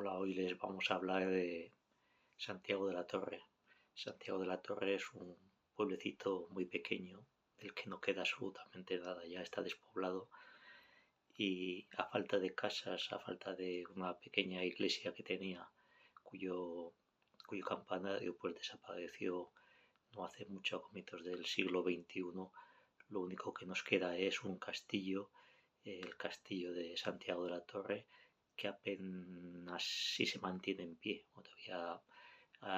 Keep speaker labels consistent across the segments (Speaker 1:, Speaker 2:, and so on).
Speaker 1: Hola, hoy les vamos a hablar de Santiago de la Torre. Santiago de la Torre es un pueblecito muy pequeño del que no queda absolutamente nada, ya está despoblado y a falta de casas, a falta de una pequeña iglesia que tenía, cuyo campanario pues desapareció no hace mucho, a comienzos del siglo XXI. Lo único que nos queda es un castillo, el castillo de Santiago de la Torre, que apenas sí se mantiene en pie. Todavía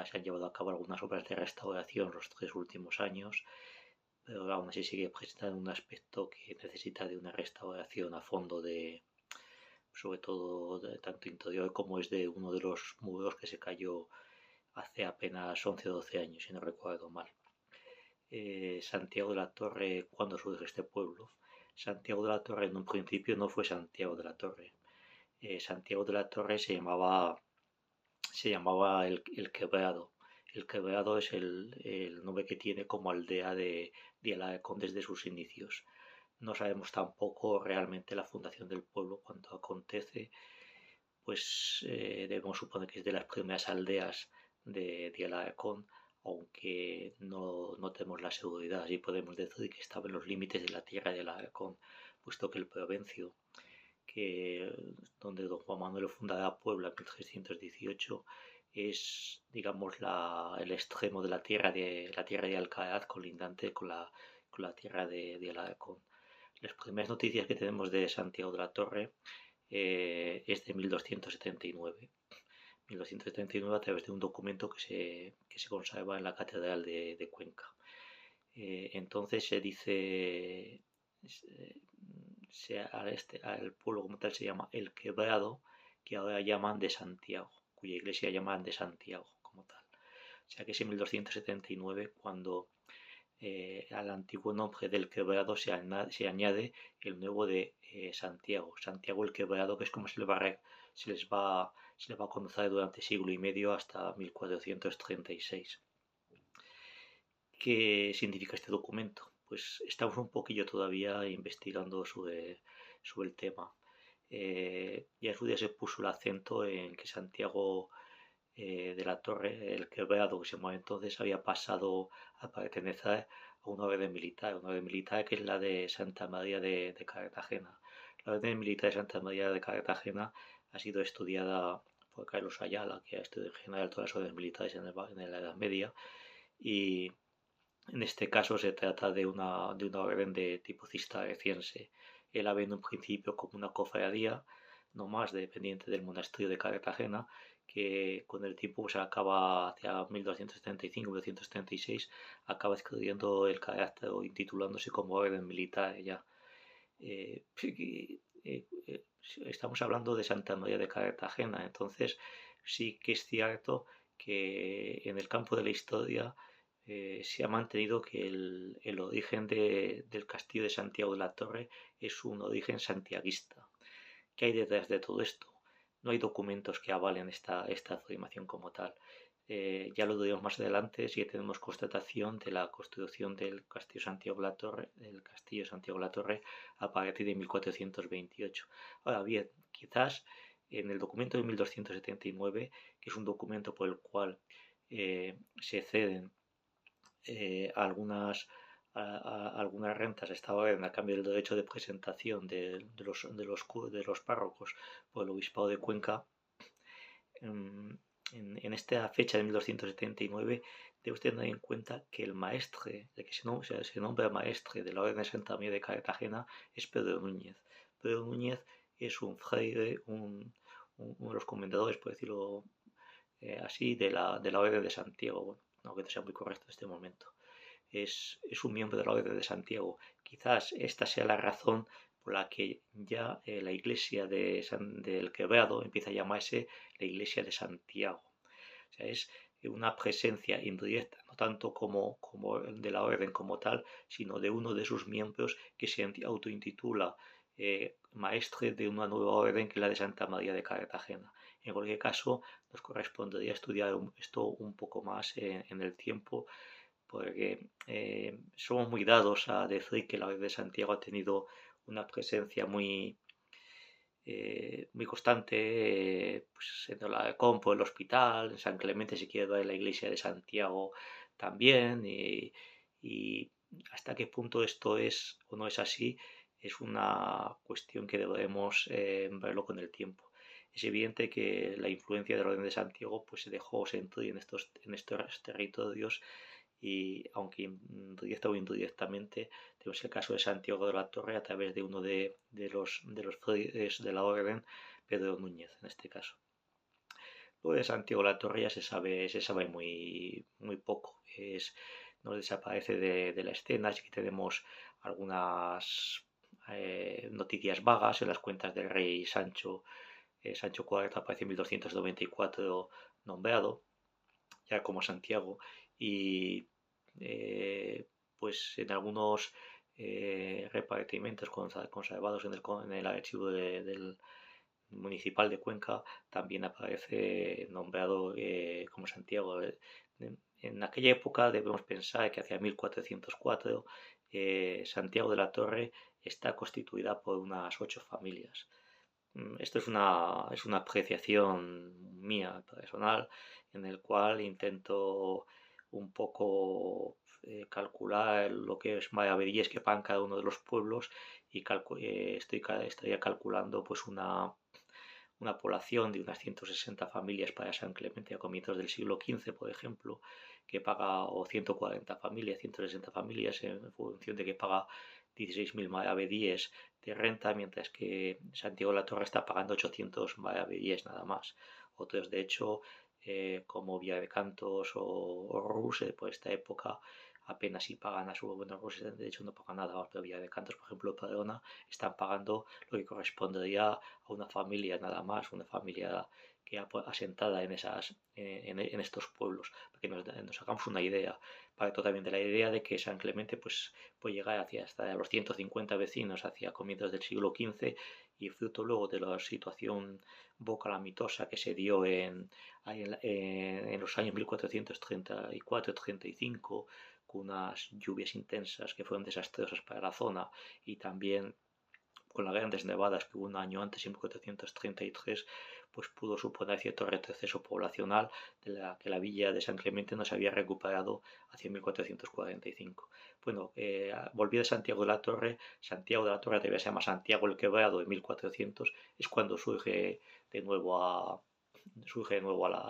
Speaker 1: se han llevado a cabo algunas obras de restauración los 3 últimos años, pero aún así sigue presentando un aspecto que necesita de una restauración a fondo, sobre todo tanto interior como es de uno de los muros que se cayó hace apenas 11 o 12 años, si no recuerdo mal. Santiago de la Torre, ¿cuándo surge este pueblo? Santiago de la Torre en un principio no fue Santiago de la Torre. Santiago de la Torre se llamaba el Quebrado. El Quebrado es el nombre que tiene como aldea de Alarcón desde sus inicios. No sabemos tampoco realmente la fundación del pueblo cuando acontece, pues debemos suponer que es de las primeras aldeas de Alarcón, aunque no tenemos la seguridad. Así podemos decir que estaba en los límites de la tierra de Alarcón, puesto que el Provencio, que donde don Juan Manuel fundará Puebla en 1318, es, digamos, el extremo de la tierra de Alcaraz, colindante con la tierra de Alarcón. Las primeras noticias que tenemos de Santiago de la Torre es de 1279. 1279 a través de un documento que se conserva en la Catedral de Cuenca. Entonces se dice, al pueblo como tal se llama El Quebrado, que ahora llaman de Santiago, cuya iglesia llaman de Santiago como tal. O sea que es en 1279 cuando al antiguo nombre del Quebrado se añade el nuevo de Santiago. Santiago el Quebrado, que es como se les va a conocer durante siglo y medio hasta 1436. ¿Qué significa este documento? Pues estamos un poquillo todavía investigando sobre el tema. Ya en su día se puso el acento en que Santiago de la Torre, el Quebrado, que se llamaba entonces, había pasado a pertenecer a una orden militar que es la de Santa María de Cartagena. La orden militar de Santa María de Cartagena ha sido estudiada por Carlos Ayala, que ha estudiado en general todas las órdenes militares en la Edad Media, y en este caso se trata de una orden de tipo cisterciense. Él había en un principio como una cofradía, no más dependiente del monasterio de Cartagena, que con el tiempo se acaba hacia 1275-1276, acaba escribiendo el carácter o intitulándose como orden militar ya. Estamos hablando de Santa María de Cartagena, entonces sí que es cierto que en el campo de la historia se ha mantenido que el origen del castillo de Santiago de la Torre es un origen santiaguista. ¿Qué hay detrás de todo esto? No hay documentos que avalen esta afirmación como tal. Ya lo diremos más adelante si tenemos constatación de la construcción del castillo Santiago de la Torre, a partir de 1428. Ahora bien, quizás en el documento de 1279, que es un documento por el cual se ceden algunas rentas a esta orden a cambio del derecho de presentación de los párrocos por el obispado de Cuenca. En esta fecha de 1279 debe tener en cuenta que el maestre, de que se nombra maestre de la Orden de Santa María de Cartagena, es Pedro Núñez. Pedro Núñez es un fraile, uno de los comendadores, por decirlo así, de la Orden de Santiago. Bueno, no que no sea muy correcto en este momento. Es un miembro de la Orden de Santiago. Quizás esta sea la razón por la que ya la iglesia del Quebrado empieza a llamarse la iglesia de Santiago. O sea, es una presencia indirecta, no tanto como de la orden como tal, sino de uno de sus miembros que se autointitula maestre de una nueva orden que es la de Santa María de Cartagena. En cualquier caso, nos correspondería estudiar esto un poco más en el tiempo, porque somos muy dados a decir que la Orden de Santiago ha tenido una presencia muy, muy constante, pues en la Compo, el hospital, en San Clemente se quiere dar la iglesia de Santiago también, y hasta qué punto esto es o no es así es una cuestión que debemos verlo con el tiempo. Es evidente que la influencia del Orden de Santiago pues se dejó sentir en estos territorios, y aunque directa o indirectamente tenemos el caso de Santiago de la Torre a través de uno de los frailes de la orden, Pedro Núñez en este caso. Luego de Santiago de la Torre ya se sabe muy poco. No desaparece de la escena, así que tenemos algunas noticias vagas en las cuentas del rey Sancho. Sancho IV aparece en 1294 nombrado, ya como Santiago, y pues en algunos repartimientos conservados en el archivo del municipal de Cuenca también aparece nombrado como Santiago. En aquella época debemos pensar que hacia 1404 Santiago de la Torre está constituida por unas 8 familias. Esto es una apreciación mía personal, en el cual intento un poco calcular lo que es maravedíes que pagan cada uno de los pueblos, y estaría calculando pues una población de unas 160 familias para San Clemente a comienzos del siglo XV, por ejemplo, que paga, o 140 familias, 160 familias, en función de que paga 16.000 maravedíes de renta, mientras que Santiago de la Torre está pagando 800 maravedíes nada más. Otros, de hecho, como Villadecantos o Rus, por esta época apenas si pagan a su bueno, Rus de hecho no pagan nada, pero Villadecantos, por ejemplo, Padrona, están pagando lo que correspondería a una familia nada más, una familia que asentada en estos pueblos, para que nos hagamos una idea. Parto también de la idea de que San Clemente pues, puede llegar hasta los 150 vecinos hacia comienzos del siglo XV, y fruto luego de la situación calamitosa que se dio en los años 1434-35, con unas lluvias intensas que fueron desastrosas para la zona, y también con las grandes nevadas que hubo un año antes, en 1433, pues pudo suponer cierto retroceso poblacional de la que la villa de San Clemente no se había recuperado hacia 1445. Bueno, volví de Santiago de la Torre. Santiago de la Torre todavía se llama Santiago el Quebrado en 1400, es cuando surge de nuevo a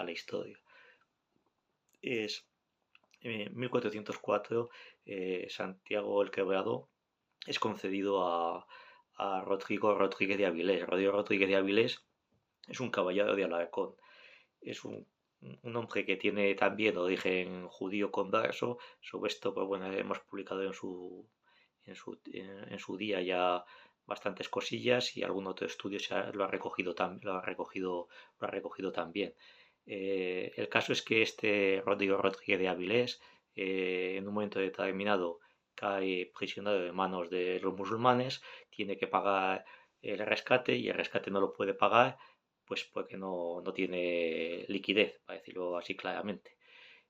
Speaker 1: la historia. Es en 1404 Santiago el Quebrado es concedido a Rodrigo Rodríguez de Avilés. Rodrigo Rodríguez de Avilés es un caballero de Alarcón. Es un hombre que tiene también origen judío converso. Sobre esto, pues bueno, hemos publicado en su día ya bastantes cosillas, y algún otro estudio lo ha recogido, también. El caso es que este Rodrigo Rodríguez de Avilés, en un momento determinado, cae prisionero de manos de los musulmanes, tiene que pagar el rescate, y el rescate no lo puede pagar pues porque no tiene liquidez, para decirlo así claramente.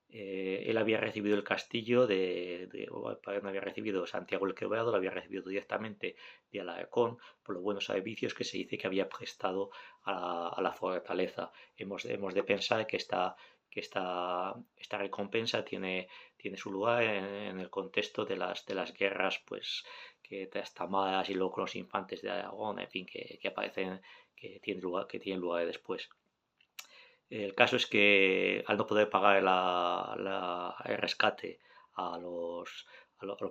Speaker 1: Él había recibido el castillo no había recibido Santiago el Quebrado, lo había recibido directamente de Alarcón por los buenos servicios que se dice que había prestado a la fortaleza. Hemos de pensar que esta recompensa tiene su lugar en el contexto de las guerras, pues que trastamadas, y luego con los infantes de Aragón, en fin, que aparecen, que tienen lugar después. El caso es que al no poder pagar el rescate a los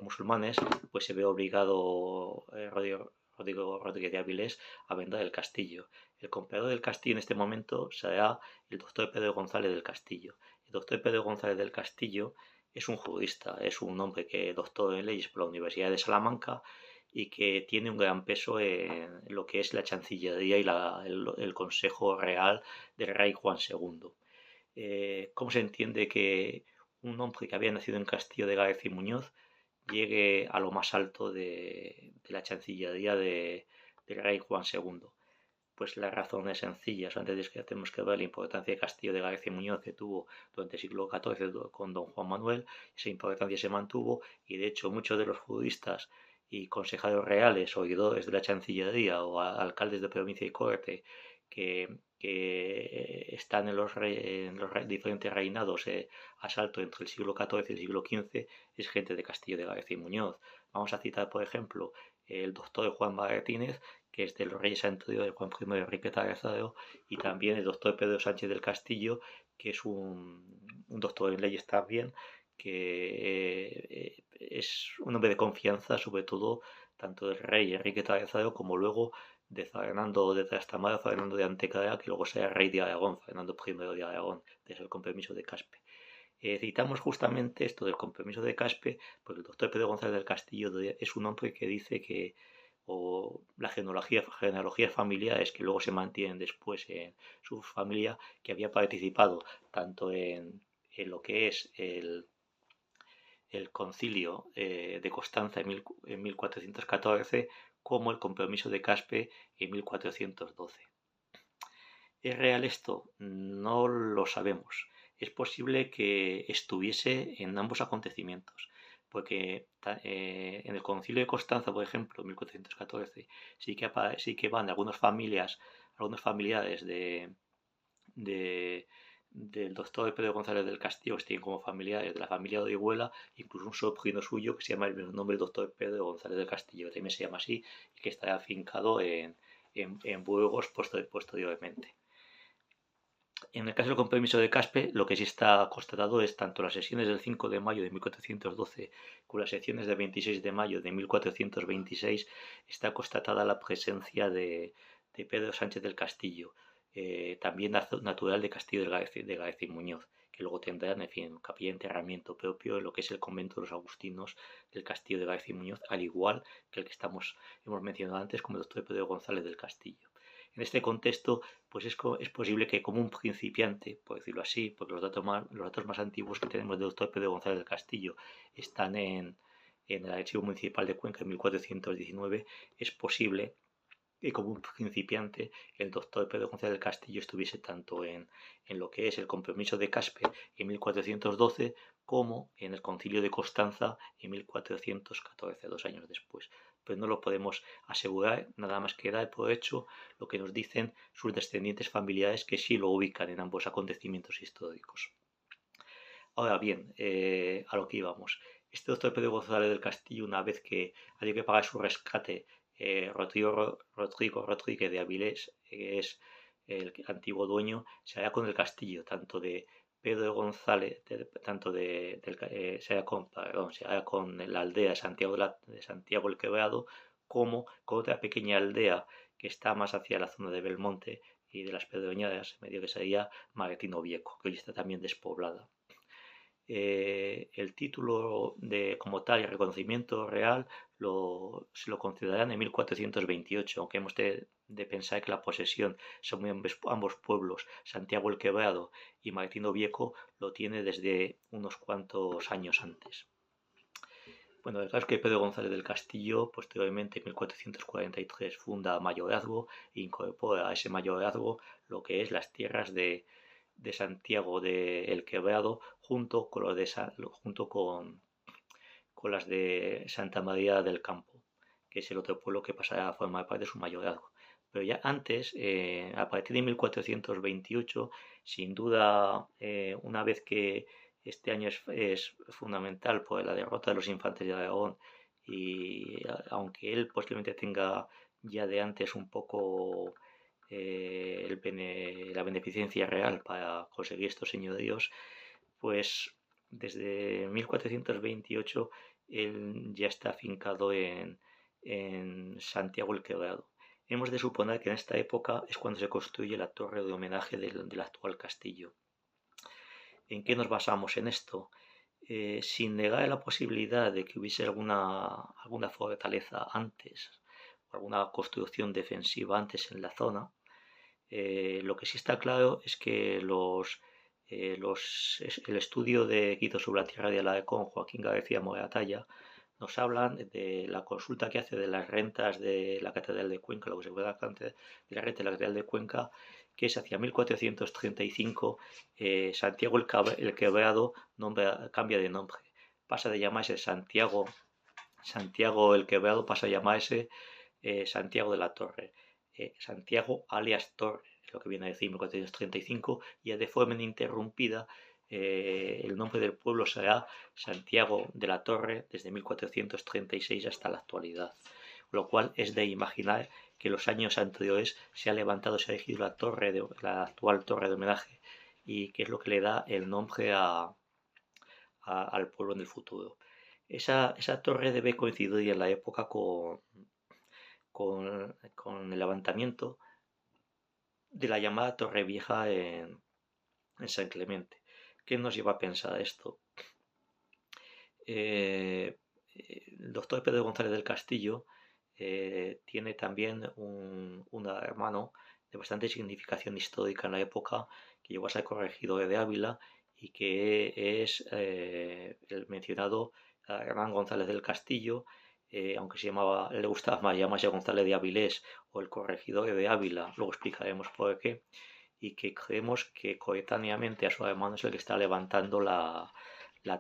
Speaker 1: musulmanes, pues se ve obligado Rodrigo Rodríguez de Avilés a vender el castillo. El comprador del castillo en este momento será el doctor Pedro González del Castillo. El doctor Pedro González del Castillo es un jurista, es un hombre que doctor en leyes por la Universidad de Salamanca, y que tiene un gran peso en lo que es la Chancillería y el Consejo Real del rey Juan II. ¿Cómo se entiende que un hombre que había nacido en Castillo de Gálvez y Muñoz llegue a lo más alto de la Chancillería del rey Juan II? Pues la razón es sencilla. Antes de que tenemos que ver la importancia de Castillo de Gálvez y Muñoz que tuvo durante el siglo XIV con don Juan Manuel. Esa importancia se mantuvo, y de hecho muchos de los juristas y consejeros reales, oidores de la Chancillería o alcaldes de provincia y corte que están en los diferentes reinados a salto entre el siglo XIV y el siglo XV, es gente de Castillo de García y Muñoz. Vamos a citar, por ejemplo, el doctor Juan Martínez, que es de los reyes anteriores de Juan I de Enriqueta de Azaro, y también el doctor Pedro Sánchez del Castillo, que es un doctor en leyes también, que es un hombre de confianza, sobre todo tanto del rey Enriqueta de Azaro como luego de Fernando de Trastamara, Fernando de Antequera, que luego sea rey de Aragón, Fernando I de Aragón, desde el compromiso de Caspe. Citamos justamente esto del compromiso de Caspe, porque el doctor Pedro González del Castillo es un hombre que dice que la genealogías familiares que luego se mantienen después en su familia, que había participado tanto en lo que es el concilio de Constanza en 1414 como el compromiso de Caspe en 1412. ¿Es real esto? No lo sabemos. Es posible que estuviese en ambos acontecimientos, porque en el concilio de Constanza, por ejemplo, en 1414, sí que van algunas familiares del doctor Pedro González del Castillo, que tienen como familiares de la familia de Orihuela, incluso un sobrino suyo que se llama el mismo nombre, el doctor Pedro González del Castillo, que también se llama así, y que está afincado en Burgos posteriormente. En el caso del compromiso de Caspe, lo que sí está constatado es tanto las sesiones del 5 de mayo de 1412 como las sesiones del 26 de mayo de 1426, está constatada la presencia de Pedro Sánchez del Castillo, también natural de Castillo de García y Muñoz, que luego tendrán, en fin, capilla de enterramiento propio en lo que es el convento de los agustinos del Castillo de García y Muñoz, al igual que el que hemos mencionado antes como el doctor Pedro González del Castillo. En este contexto, pues es posible que como un principiante, por decirlo así, porque los datos más antiguos que tenemos del doctor Pedro González del Castillo están en el archivo municipal de Cuenca en 1419, es posible que como un principiante el doctor Pedro González del Castillo estuviese tanto en lo que es el compromiso de Caspe en 1412 como en el concilio de Constanza en 1414, 2 años después. Pero no lo podemos asegurar, nada más que dar por hecho lo que nos dicen sus descendientes familiares, que sí lo ubican en ambos acontecimientos históricos. Ahora bien, a lo que íbamos. Este doctor Pedro González del Castillo, una vez que había que pagar su rescate, Rodrigo Rodríguez de Avilés, que es el antiguo dueño, se hará con el castillo, tanto de Pedro González, se hará con la aldea de Santiago el Quebrado, como con otra pequeña aldea que está más hacia la zona de Belmonte y de las Pedroñadas, medio que sería Maretino Viejo, que hoy está también despoblada. El título como tal y reconocimiento real se lo concederán en 1428, aunque hemos de pensar que la posesión son ambos pueblos, Santiago el Quebrado y Martino Viejo, lo tiene desde unos cuantos años antes. Bueno, el caso es que Pedro González del Castillo, posteriormente en 1443, funda mayorazgo e incorpora a ese mayorazgo lo que es las tierras de Santiago de El Quebrado junto con las de Santa María del Campo, que es el otro pueblo que pasará a formar parte de su mayorazgo. Pero ya antes, a partir de 1428, sin duda, una vez que este año es fundamental por la derrota de los infantes de Aragón, y aunque él posiblemente tenga ya de antes un poco la beneficencia real para conseguir estos señoríos, pues desde 1428 él ya está afincado en Santiago el Quebrado. Hemos de suponer que en esta época es cuando se construye la torre de homenaje del actual castillo. ¿En qué nos basamos en esto? Sin negar la posibilidad de que hubiese alguna fortaleza antes, o alguna construcción defensiva antes en la zona, lo que sí está claro es que el estudio que hizo sobre la tierra de Alarcón Joaquín García Moratalla nos hablan de la consulta que hace de las rentas de la Catedral de Cuenca, lo que se puede de la renta de la Catedral de Cuenca, que es hacia 1435, Santiago el Quebrado cambia de nombre, pasa de llamarse Santiago Santiago el Quebrado pasa a llamarse Santiago de la Torre. Santiago alias Torre, es lo que viene a decir 1435, y ya de forma ininterrumpida el nombre del pueblo será Santiago de la Torre desde 1436 hasta la actualidad. Lo cual es de imaginar que los años anteriores se ha levantado, se ha erigido la actual torre de homenaje, y que es lo que le da el nombre al pueblo en el futuro. Esa torre debe coincidir en la época con el levantamiento de la llamada Torre Vieja en San Clemente. ¿Qué nos lleva a pensar esto? El doctor Pedro González del Castillo tiene también un hermano de bastante significación histórica en la época, que llegó a ser corregidor de Ávila y que es el mencionado Hernán González del Castillo, aunque le gustaba más llamarse González de Avilés o el corregidor de Ávila, luego explicaremos por qué, y que creemos que coetáneamente a su hermano es el que está levantando la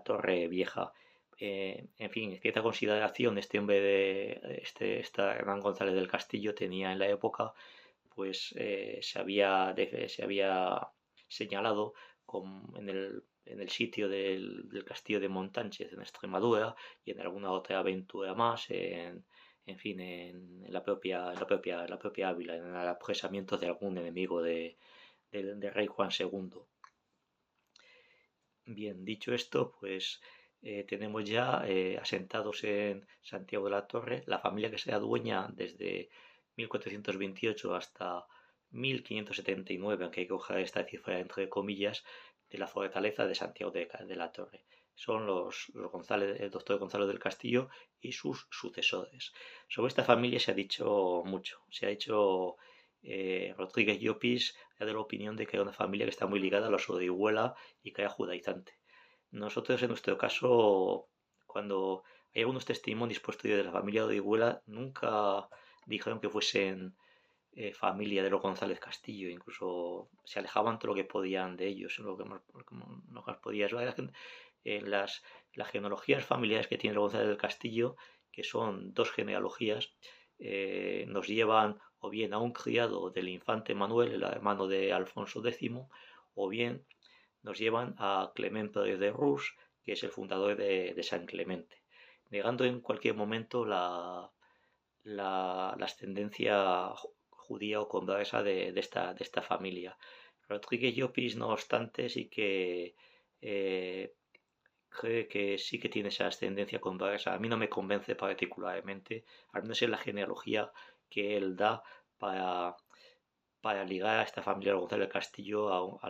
Speaker 1: Torre Vieja. En fin, cierta consideración este hombre Hernán González del Castillo tenía en la época, pues se había señalado en el sitio del castillo de Montánchez en Extremadura y en alguna otra aventura más en fin, en la propia Ávila, en el apresamiento de algún enemigo del rey Juan II. Bien, dicho esto, pues tenemos ya asentados en Santiago de la Torre la familia que sea dueña desde 1428 hasta 1579, aunque hay que coger esta cifra entre comillas, de la fortaleza de Santiago de la Torre. Son los González, el doctor Gonzalo del Castillo y sus sucesores. Sobre esta familia se ha dicho mucho. Se ha dicho Rodríguez Llopis de la opinión de que era una familia que está muy ligada a los Orihuela y que era judaizante. Nosotros, en nuestro caso, cuando hay algunos testimonios posteriores de la familia de Orihuela, nunca dijeron que fuesen familia de los González Castillo, incluso se alejaban todo lo que podían de ellos, lo que más podía. Las genealogías familiares que tiene los González del Castillo, que son dos genealogías, nos llevan o bien a un criado del infante Manuel, el hermano de Alfonso X, o bien nos llevan a Clemente de Rus, que es el fundador de San Clemente, negando en cualquier momento la ascendencia judía o conversa de esta familia. Rodríguez Llopis, no obstante, sí que cree que sí que tiene esa ascendencia conversa. A mí no me convence particularmente, al menos en la genealogía que él da para ligar a esta familia González del Castillo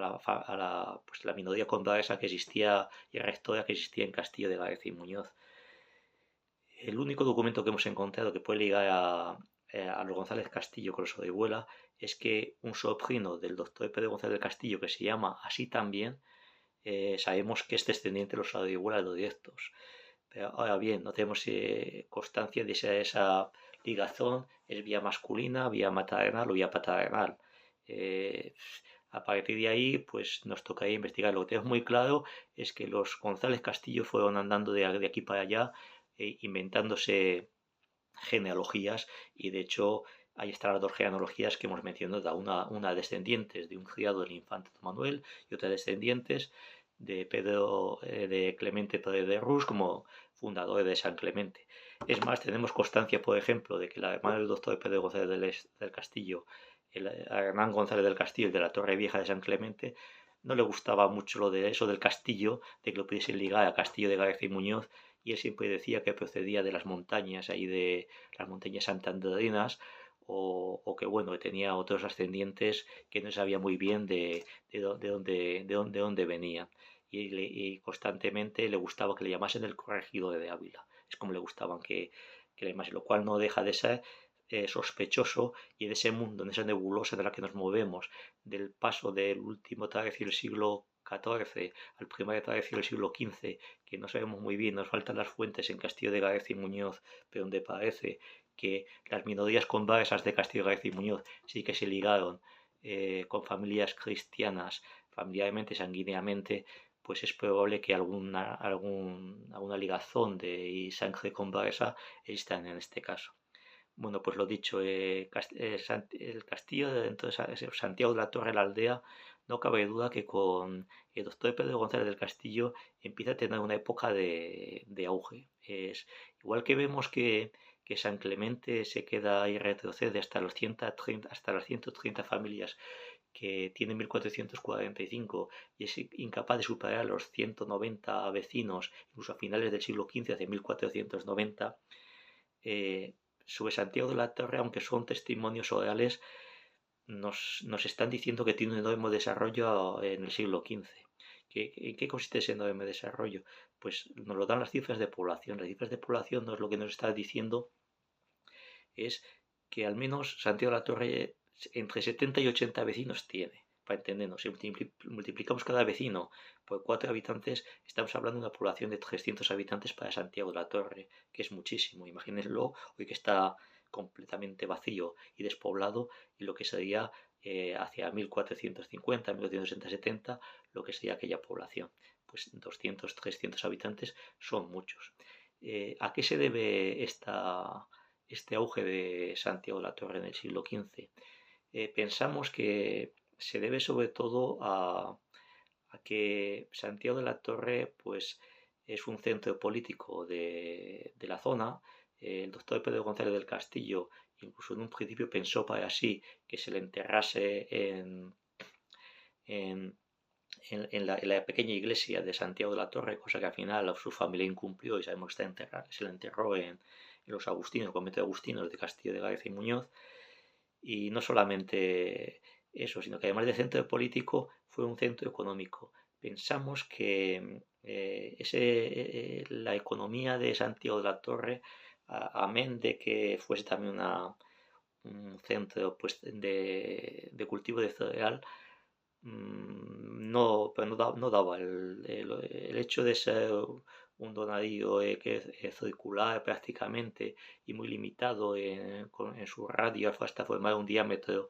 Speaker 1: pues, la minoría conversa que existía y rectora que existía en Castillo de García y Muñoz. El único documento que hemos encontrado que puede ligar a los González Castillo con los Orihuela es que un sobrino del doctor Pedro González del Castillo, que se llama así también, sabemos que es descendiente de los Orihuela directos. Pero ahora bien, no tenemos constancia de esa ligazón, es vía masculina, vía maternal o vía paternal. A partir de ahí, pues nos tocaría investigar. Lo que tenemos muy claro es que los González Castillo fueron andando de aquí para allá, inventándose genealogías, y de hecho ahí están las dos genealogías que hemos mencionado, una descendientes de un criado del infante Manuel y otra descendientes de de Clemente Pérez de Rus como fundador de San Clemente. Es más, tenemos constancia, por ejemplo, de que la hermana del doctor Pedro González del Castillo, el Hernán González del Castillo, de la Torre Vieja de San Clemente, no le gustaba mucho lo de eso del castillo, de que lo pudiesen ligar a Castillo de García y Muñoz, y él siempre decía que procedía de las montañas, ahí de las montañas santanderinas, o que bueno, tenía otros ascendientes que no sabía muy bien de dónde venían. Y constantemente le gustaba que le llamasen el corregidor de Ávila. Es como le gustaban que le llamasen, lo cual no deja de ser sospechoso, y en ese mundo, en esa nebulosa de la que nos movemos, del paso del último tercio del siglo XIV al primer tercio del siglo XV, que no sabemos muy bien, nos faltan las fuentes en Castillo de García y Muñoz, pero donde parece que las minorías conversas de Castillo de García y Muñoz sí que se ligaron con familias cristianas, familiarmente, sanguíneamente, pues es probable que alguna ligazón de sangre con Baeza exista en este caso. Bueno, pues lo dicho, el castillo entonces, Santiago de la Torre, la aldea, no cabe duda que con el doctor Pedro González del Castillo empieza a tener una época de auge. Igual que vemos que San Clemente se queda y retrocede hasta las 130 familias que tiene 1445 y es incapaz de superar a los 190 vecinos, incluso a finales del siglo XV, hacia 1490. Sobre Santiago de la Torre, aunque son testimonios orales, nos están diciendo que tiene un enorme desarrollo en el siglo XV. ¿En qué consiste ese enorme desarrollo? Pues nos lo dan las cifras de población. Las cifras de población lo que nos está diciendo es que al menos Santiago de la Torre entre 70 y 80 vecinos tiene. Para entendernos, si multiplicamos cada vecino por 4 habitantes, estamos hablando de una población de 300 habitantes para Santiago de la Torre, que es muchísimo. Imagínenlo, hoy que está completamente vacío y despoblado, y lo que sería hacia 1450, 1470, lo que sería aquella población. Pues 200, 300 habitantes son muchos. ¿A qué se debe este auge de Santiago de la Torre en el siglo XV? Pensamos que se debe sobre todo a que Santiago de la Torre pues, es un centro político de la zona. El doctor Pedro González del Castillo incluso en un principio pensó para sí que se le enterrase en, en la pequeña iglesia de Santiago de la Torre, cosa que al final su familia incumplió y sabemos que se le enterró en los Agustinos, el convento de Agustinos de Castillo de García y Muñoz. Y no solamente eso, sino que además de centro político fue un centro económico. Pensamos que la economía de Santiago de la Torre, amén de que fuese también un centro pues, de cultivo de cereal, no, pero no daba el hecho de ser un donadío circular prácticamente y muy limitado en su radio hasta formar un diámetro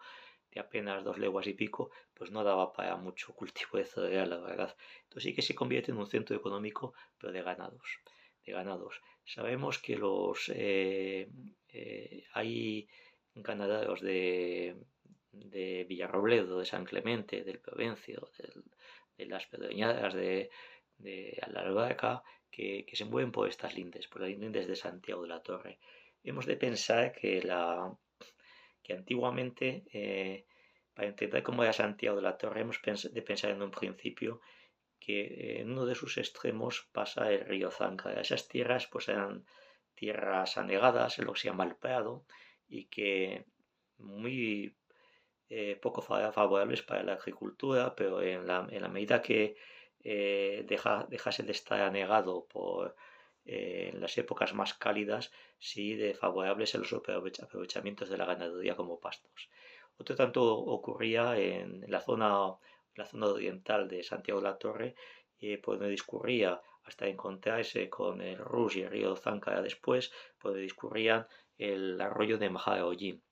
Speaker 1: de apenas 2 leguas y pico, pues no daba para mucho cultivo de cereal, la verdad. Entonces sí que se convierte en un centro económico, pero de ganados. De ganados. Sabemos que hay ganaderos de Villarrobledo, de San Clemente, del Provencio, de las Pedroñadas, de la Albarca, que se mueven por estas lindes, por las lindes de Santiago de la Torre. Hemos de pensar que antiguamente, para entender cómo era Santiago de la Torre, hemos de pensar en un principio que en uno de sus extremos pasa el río Zanca. Esas tierras pues eran tierras anegadas, en lo que se llama el Prado, y que muy poco favorables para la agricultura, pero en la medida que dejase de estar anegado en las épocas más cálidas, sí de favorables en los aprovechamientos de la ganadería como pastos. Otro tanto ocurría en la zona oriental de Santiago de la Torre, por donde discurría hasta encontrarse con el Rus y el río Záncara después, por donde discurrían el arroyo de Majaollín.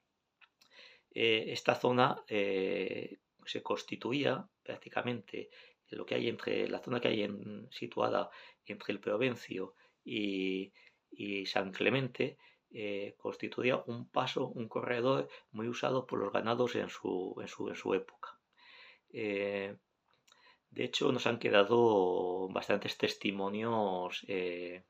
Speaker 1: Esta zona se constituía prácticamente lo que hay entre la zona que hay situada entre el Provencio y San Clemente, constituía un paso, un corredor muy usado por los ganados en su época. De hecho, nos han quedado bastantes testimonios de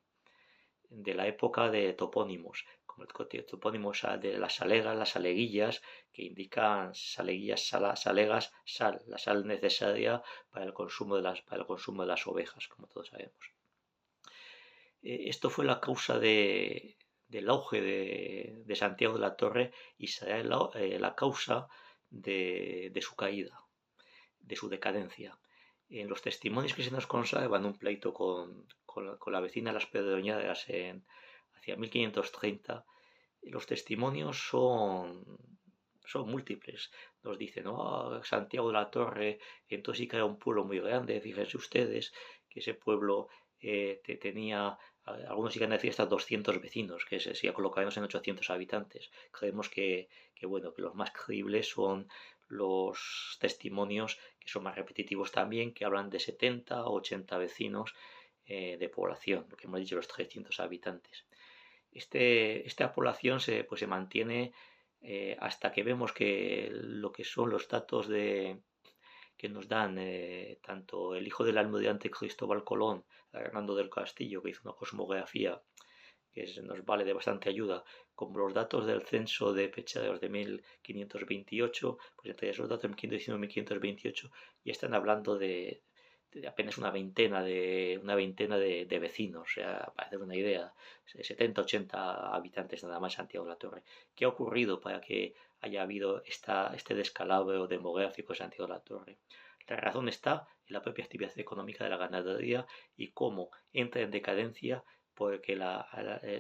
Speaker 1: la época de topónimos, como el topónimo de las salegas, las saleguillas, que indican saleguillas, salegas, sal, la sal necesaria para el consumo de las ovejas, como todos sabemos. Esto fue la causa del auge de Santiago de la Torre y será la causa de su caída, de su decadencia. En los testimonios que se nos conservan, un pleito con la vecina Las Pedroñadas hacia 1530, los testimonios son múltiples. Nos dicen, Santiago de la Torre, entonces sí que era un pueblo muy grande, fíjense ustedes que ese pueblo tenía, algunos sí que han decir hasta 200 vecinos, que se sigue colocando en 800 habitantes. Creemos que los más creíbles son los testimonios, que son más repetitivos también, que hablan de 70 o 80 vecinos de población, lo que hemos dicho, los 300 habitantes. Esta población pues se mantiene hasta que vemos que lo que son los datos que nos dan tanto el hijo del almirante Cristóbal Colón, Hernando del Castillo, que hizo una cosmografía que nos vale de bastante ayuda, como los datos del censo de Pecheros de 1528, pues entre esos datos de 1519 y 1528 ya están hablando de apenas una veintena de vecinos, o sea, para hacer una idea, 70, 80 habitantes nada más Santiago de la Torre. ¿Qué ha ocurrido para que haya habido este descalabro demográfico en Santiago de la Torre? La razón está en la propia actividad económica de la ganadería y cómo entra en decadencia porque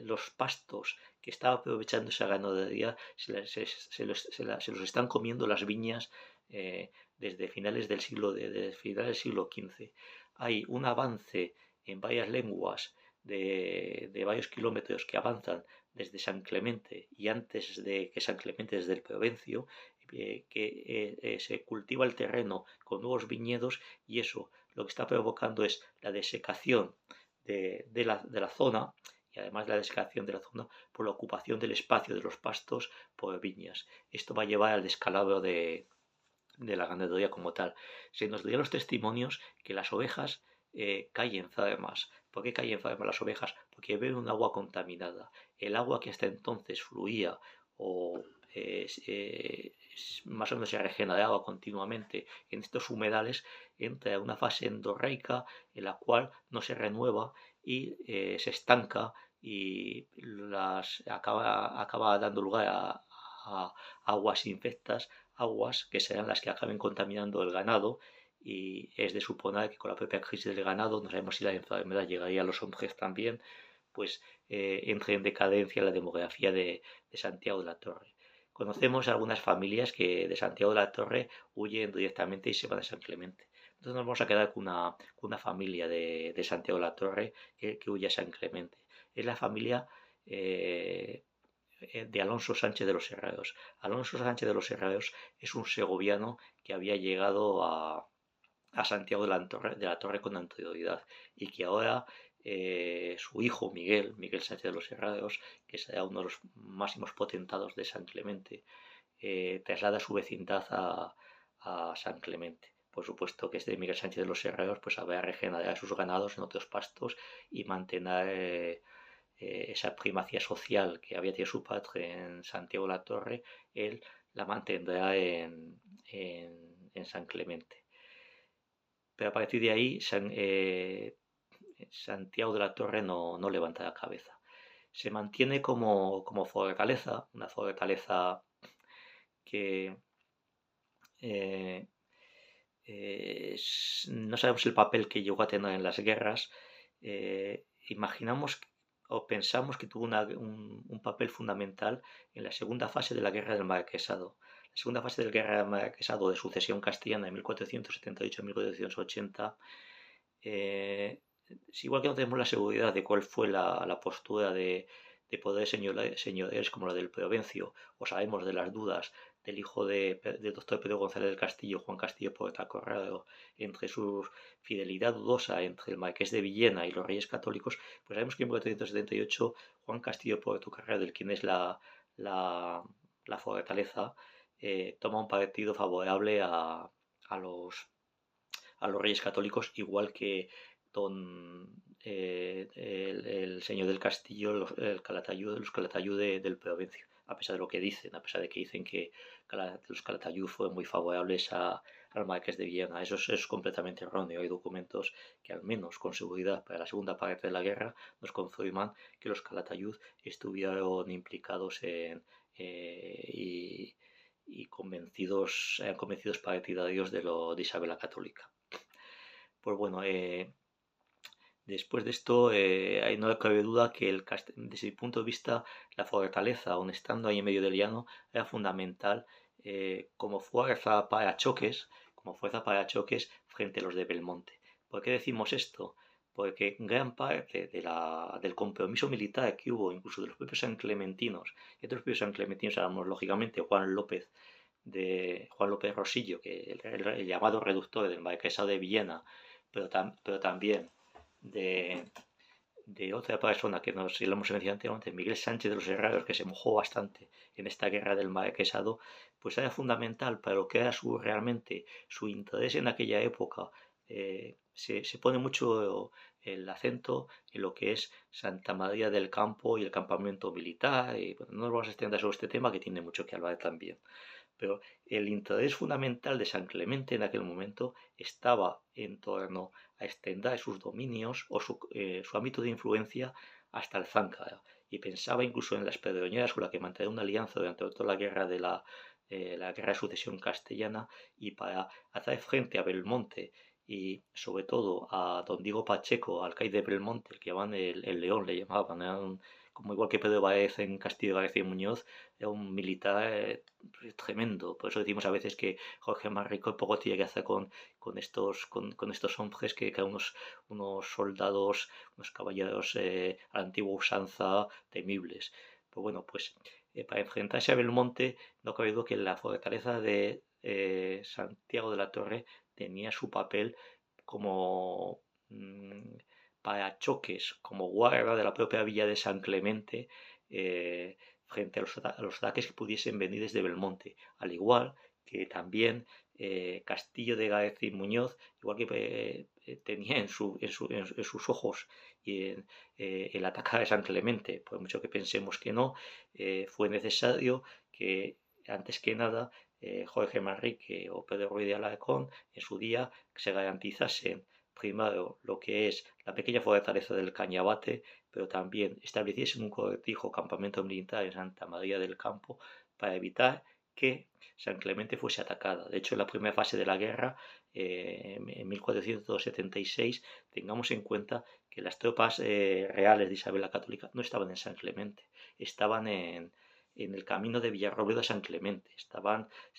Speaker 1: los pastos que estaba aprovechando esa ganadería se los están comiendo las viñas desde finales del siglo XV. Hay un avance en varias lenguas de varios kilómetros que avanzan desde San Clemente y antes de que San Clemente, desde el Provencio, que se cultiva el terreno con nuevos viñedos y eso lo que está provocando es la desecación de la zona y además la desecación de la zona por la ocupación del espacio de los pastos por viñas. Esto va a llevar al descalabro de la ganadería como tal. Se nos dio los testimonios que las ovejas caen enfermas. ¿Por qué caen enfermas las ovejas? Porque beben un agua contaminada. El agua que hasta entonces fluía o más o menos se regeneraba continuamente en estos humedales, entra en una fase endorreica en la cual no se renueva y se estanca y acaba dando lugar a aguas infectas, aguas que serán las que acaben contaminando el ganado y es de suponer que con la propia crisis del ganado, no sabemos si la enfermedad llegaría a los hombres también, pues entre en decadencia la demografía de Santiago de la Torre. Conocemos algunas familias que de Santiago de la Torre huyen directamente y se van a San Clemente. Entonces nos vamos a quedar con una familia de Santiago de la Torre que huye a San Clemente. Es la familia de Alonso Sánchez de los Herreros. Alonso Sánchez de los Herreros es un segoviano que había llegado a Santiago de la Torre con anterioridad y que ahora su hijo Miguel Sánchez de los Herreros, que será uno de los máximos potentados de San Clemente, traslada su vecindad a San Clemente. Por supuesto que este Miguel Sánchez de los Herreros pues habrá regenerar sus ganados en otros pastos y mantener esa primacía social que había tenido su padre en Santiago de la Torre, él la mantendrá en San Clemente. Pero a partir de ahí, Santiago de la Torre no levanta la cabeza. Se mantiene como fortaleza, una fortaleza que no sabemos el papel que llegó a tener en las guerras. Imaginamos o pensamos que tuvo un papel fundamental en la segunda fase de la Guerra del Marquesado. La segunda fase de la Guerra del Marquesado de sucesión castellana de 1478 a 1480 es igual que no tenemos la seguridad de cuál fue la postura de poderes señoriales como la del Provencio, o sabemos de las dudas del hijo del doctor Pedro González del Castillo, Juan Castillo Portacorrado, entre su fidelidad dudosa entre el marqués de Villena y los reyes católicos, pues sabemos que en 1478 Juan Castillo Portacorrado, del quien es la fortaleza, toma un partido favorable a los reyes católicos, igual que el señor del castillo, los Calatayud del Provencio, a pesar de lo que dicen, a pesar de que dicen que los Calatayud fueron muy favorables al marqués de Villena. Eso es completamente erróneo. Hay documentos que, al menos con seguridad para la segunda parte de la guerra, nos confirman que los Calatayud estuvieron implicados y convencidos partidarios de Isabel la Católica. Pues bueno, después de esto, no cabe duda que desde mi punto de vista la fortaleza, aun estando ahí en medio del llano, era fundamental como fuerza para choques frente a los de Belmonte. ¿Por qué decimos esto? Porque gran parte del compromiso militar que hubo, incluso de los propios sanclementinos, y otros propios sanclementinos, hablamos lógicamente Juan López de Juan López Rosillo, que el llamado reductor del marquesado de Villena, pero también de, de otra persona que nos lo hemos mencionado anteriormente, Miguel Sánchez de los Herreros, que se mojó bastante en esta guerra del marquesado, pues era fundamental para lo que era realmente su interés en aquella época. Se pone mucho el acento en lo que es Santa María del Campo y el campamento militar. Y bueno, no nos vamos a extender sobre este tema que tiene mucho que hablar también. Pero el interés fundamental de San Clemente en aquel momento estaba en torno a extender sus dominios o su ámbito de influencia hasta el Zángara. Y pensaba incluso en las Pedroñeras con las que mantenía una alianza durante toda la guerra de la guerra de sucesión castellana, y para hacer frente a Belmonte y sobre todo a don Diego Pacheco, alcaide de Belmonte, el que llamaban el León, le llamaban, era como igual que Pedro Báez en Castillo de García y Muñoz, era un militar tremendo. Por eso decimos a veces que Jorge Manrico poco tiene que hacer con estos hombres que eran unos soldados, unos caballeros a la antigua usanza temibles. Pues bueno, pues para enfrentarse a Belmonte, no cabe duda que la fortaleza de Santiago de la Torre tenía su papel como para choques, como guarda de la propia villa de San Clemente, frente a los ataques que pudiesen venir desde Belmonte, al igual que también Castillo de Gaez y Muñoz, igual que tenía en sus ojos y el atacar a San Clemente, por mucho que pensemos que no, fue necesario que antes que nada Jorge Manrique o Pedro Ruiz de Alarcón en su día se garantizasen primero lo que es la pequeña fortaleza del Cañabate, pero también estableciesen un cortijo campamento militar en Santa María del Campo para evitar que San Clemente fuese atacada. De hecho, en la primera fase de la guerra, en 1476, tengamos en cuenta que las tropas reales de Isabel la Católica no estaban en San Clemente, estaban en el camino de Villarrobledo a San Clemente.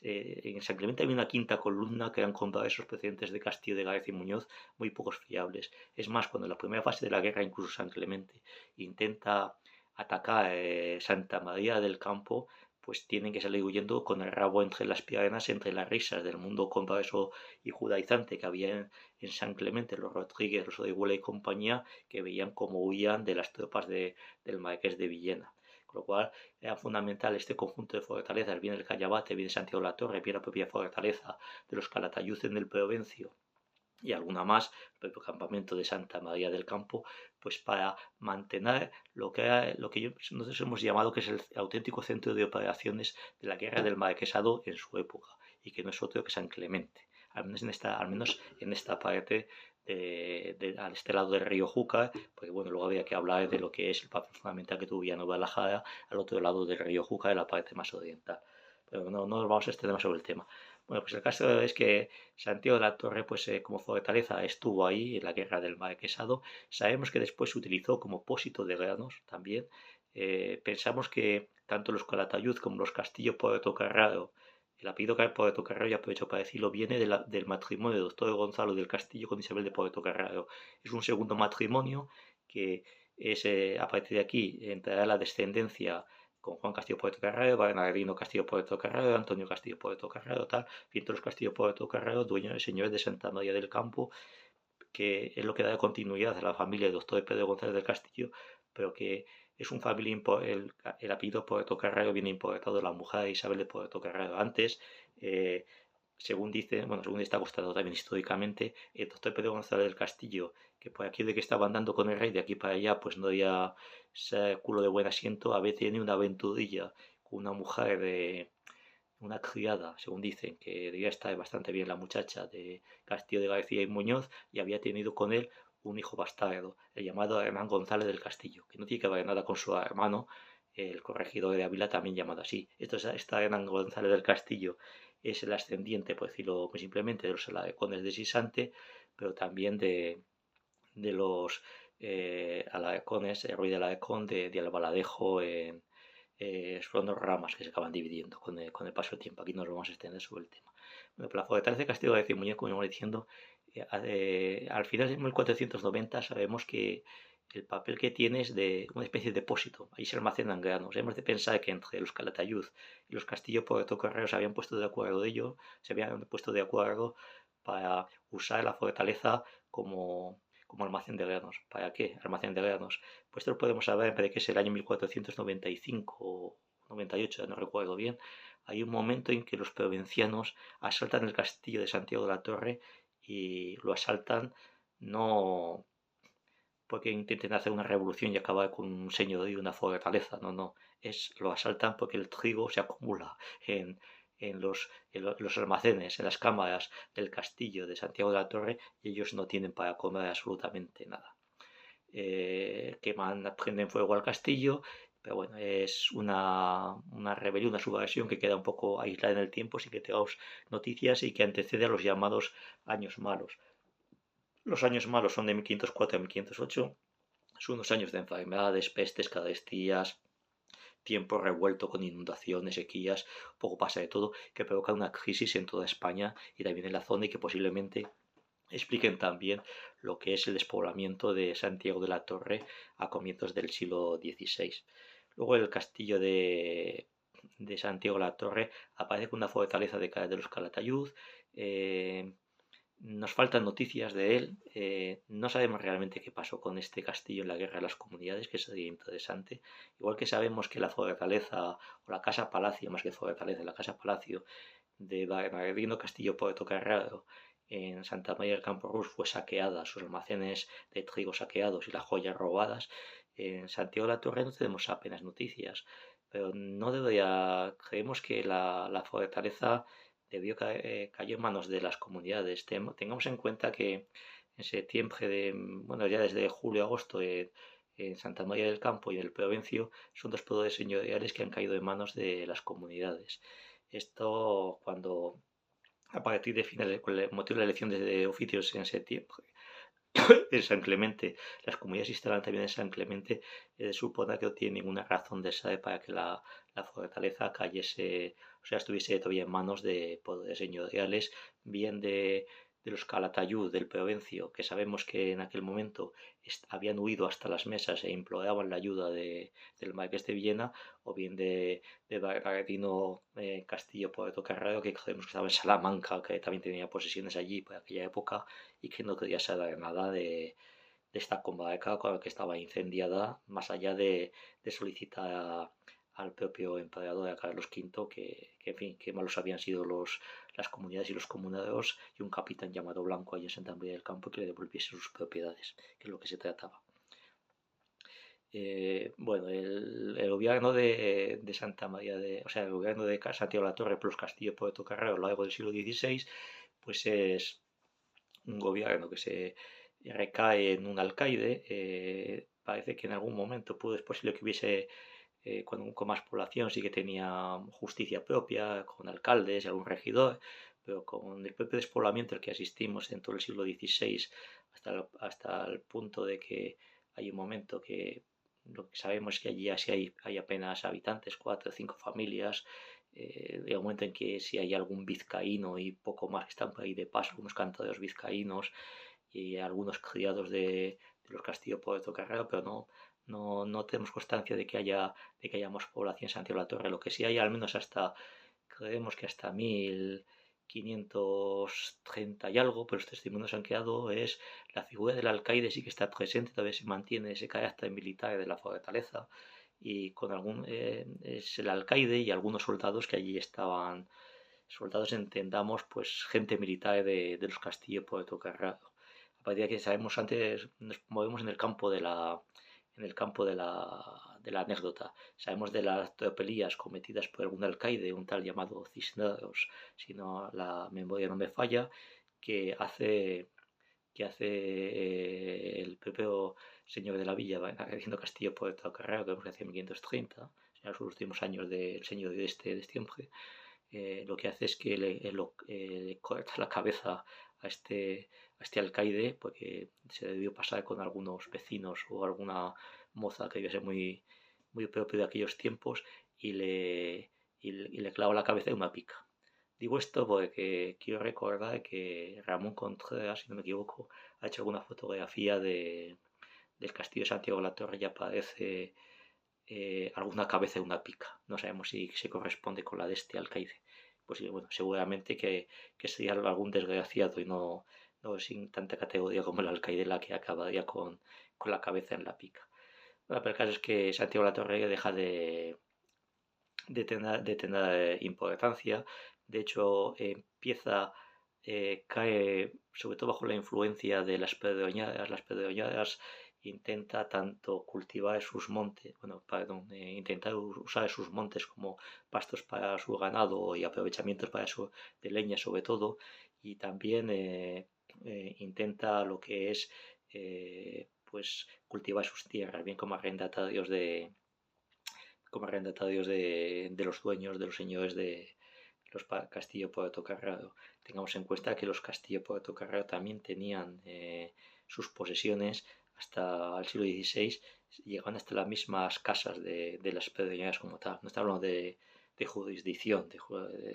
Speaker 1: En San Clemente había una quinta columna que eran contra esos precedentes de Castillo de García y Muñoz muy pocos fiables. Es más, cuando en la primera fase de la guerra incluso San Clemente intenta atacar Santa María del Campo, pues tienen que salir huyendo con el rabo entre las piernas, entre las risas del mundo controverso y judaizante que había en San Clemente, los Rodríguez, los Orihuela y compañía, que veían cómo huían de las tropas del Marqués de Villena. Con lo cual era fundamental este conjunto de fortalezas, bien el Callabate, bien Santiago de la Torre, bien la propia fortaleza de los Calatayud en el Provencio y alguna más, el propio campamento de Santa María del Campo, pues para mantener lo que nosotros hemos llamado que es el auténtico centro de operaciones de la guerra del Marquesado en su época, y que no es otro que San Clemente, al menos en esta parte a este lado del río Júcar, porque bueno, luego había que hablar de lo que es el papel fundamental que tuvo Villanueva de la Jara al otro lado del río Júcar, en la parte más oriental. Pero no nos vamos a extender más sobre el tema. Bueno, pues el caso es que Santiago de la Torre, pues como fortaleza, estuvo ahí en la guerra del Marquesado. Sabemos que después se utilizó como pósito de granos también. Pensamos que tanto los Calatayud como los Castillo Puerto Carraro, el apellido Puerto Carraro, ya aprovecho para decirlo, viene del matrimonio de doctor Gonzalo del Castillo con Isabel de Puerto Carraro. Es un segundo matrimonio que es, a partir de aquí entrará la descendencia con Juan Castillo Puerto Carrero, Bernardino Castillo Puerto Carrero, Antonio Castillo Puerto Carrero, tal, Pintos Castillo Puerto Carrero, dueño, señores de Santa María del Campo, que es lo que da continuidad a la familia del doctor Pedro González del Castillo, pero que es un familia, el apellido Puerto Carrero viene importado de la mujer de Isabel de Puerto Carrero. Antes, según dice, bueno, según está constatado también históricamente, el doctor Pedro González del Castillo, que por aquí de que estaba andando con el rey de aquí para allá, pues no había ese culo de buen asiento, a veces tiene una aventurilla con una mujer de una criada, según dicen, que debía estar bastante bien la muchacha de Castillo de García y Muñoz, y había tenido con él un hijo bastardo, el llamado Hernán González del Castillo, que no tiene que ver nada con su hermano, el corregidor de Ávila, también llamado así. Esta Hernán González del Castillo es el ascendiente, por decirlo muy simplemente, de los Alarcones de Sisante, pero también de los Alarcones, Ruiz de Alarcón, de Albaladejo, son dos ramas que se acaban dividiendo con el paso del tiempo. Aquí nos vamos a extender sobre el tema. Bueno, pues la fortaleza de Castillo de Cimuñeco, como íbamos diciendo, al final de 1490 sabemos que el papel que tiene es de una especie de depósito. Ahí se almacenan granos. Hemos de pensar que entre los Calatayud y los Castillo Puerto Carrero se habían puesto de acuerdo se habían puesto de acuerdo para usar la fortaleza como almacén de granos. ¿Para qué? Almacén de granos. Pues esto lo podemos saber, parece que es el año 1495 o 98, no recuerdo bien. Hay un momento en que los provincianos asaltan el castillo de Santiago de la Torre y lo asaltan no porque intenten hacer una revolución y acabar con un señorío y una fortaleza, no, lo asaltan porque el trigo se acumula en, en los almacenes, en las cámaras del castillo de Santiago de la Torre y ellos no tienen para comer absolutamente nada. Prenden fuego al castillo, pero bueno, es una rebelión, una subversión que queda un poco aislada en el tiempo sin que tengamos noticias y que antecede a los llamados años malos. Los años malos son de 1504 a 1508, son unos años de enfermedades, pestes, carestías, tiempo revuelto con inundaciones, sequías, poco pasa de todo, que provoca una crisis en toda España y también en la zona y que posiblemente expliquen también lo que es el despoblamiento de Santiago de la Torre a comienzos del siglo XVI. Luego el castillo de Santiago de la Torre aparece con una fortaleza de los Calatayud. Nos faltan noticias de él. No sabemos realmente qué pasó con este castillo en la Guerra de las Comunidades, que sería interesante. Igual que sabemos que la fortaleza o la casa palacio, más que fortaleza, la casa palacio de Bernardino Castillo Puerto Carrero en Santa María del Campo Rus fue saqueada, sus almacenes de trigo saqueados y las joyas robadas. En Santiago de la Torre no tenemos apenas noticias, pero no debería. Creemos que la fortaleza cayó en manos de las comunidades. Tengamos en cuenta que en septiembre bueno, ya desde julio-agosto en Santa María del Campo y en el Provencio son dos poderes señoriales que han caído en manos de las comunidades. Esto cuando a partir de finales, con el motivo de la elección de oficios en septiembre en San Clemente, las comunidades se instalan también en San Clemente, supone que no tiene ninguna razón de ser para que la fortaleza cayese, o sea, estuviese todavía en manos de poderes señoriales, bien de los Calatayud del Provencio, que sabemos que en aquel momento habían huido hasta las mesas e imploraban la ayuda del Marqués de Villena, o bien de Bernardino Castillo Puerto Carrero, que creemos que estaba en Salamanca, que también tenía posesiones allí por aquella época y que no quería saber nada de esta comarca que estaba incendiada, más allá de solicitar al propio emperador, a Carlos V, en fin, que malos habían sido las comunidades y los comuneros y un capitán llamado Blanco allí en Santa María del Campo que le devolviese sus propiedades, que es lo que se trataba. Bueno, el gobierno de Santa María o sea, el gobierno de Santiago de la Torre plus Castillo Puerto Carrero a lo largo del siglo XVI, pues es un gobierno que se recae en un alcaide. Parece que en algún momento es posible que hubiese, con más población, sí que tenía justicia propia, con alcaldes y algún regidor, pero con el propio despoblamiento al que asistimos en todo el siglo XVI, hasta el punto de que hay un momento que lo que sabemos es que allí así hay apenas habitantes, 4 o 5 familias. De un momento en que si hay algún vizcaíno y poco más que están por ahí de paso, algunos cantadores vizcaínos y algunos criados de los Castillo Puerto Carrero, pero no tenemos constancia de que haya más población en Santiago de la Torre. Lo que sí hay, al menos creemos que hasta 1530 y algo, pero los testimonios han quedado, es la figura del alcaide sí que está presente, todavía se mantiene ese carácter militar de la fortaleza y es el alcaide y algunos soldados que allí estaban, soldados entendamos, pues gente militar de los Castillo Puerto Carrero. A partir de aquí sabemos antes, nos movemos en el campo de la anécdota. Sabemos de las tropelías cometidas por algún alcaide, un tal llamado Cisneros, si no la memoria no me falla, que hace el propio señor de la villa, haciendo Castillo Puerto Carrero, que vemos que hace 1530, en los últimos años del señor de este hombre. Lo que hace es que le corta la cabeza a este alcaide, porque se debió pasar con algunos vecinos o alguna moza que iba a ser muy, muy propio de aquellos tiempos y le clava la cabeza de una pica. Digo esto porque quiero recordar que Ramón Contreras, si no me equivoco, ha hecho alguna fotografía de del castillo de Santiago de la Torre ya aparece alguna cabeza de una pica. No sabemos si se corresponde con la de este alcaide. Pues bueno, seguramente que sería algún desgraciado y no sin tanta categoría como el alcaide la que acabaría con la cabeza en la pica. Bueno, pero el caso es que Santiago de la Torre deja de tener importancia. De hecho, cae sobre todo bajo la influencia de las pedroñadas. Las pedroñadas intenta tanto cultivar sus montes, bueno, perdón, intentar usar sus montes como pastos para su ganado y aprovechamientos de leña sobre todo, y también intenta lo que es pues cultivar sus tierras, bien como arrendatarios de los dueños, de los señores de los Castillo Puerto Carrero. Tengamos en cuenta que los Castillo Puerto Carrero también tenían sus posesiones hasta el siglo XVI, llegaban hasta las mismas casas de las pedreñas como tal. No estamos hablando de jurisdicción, de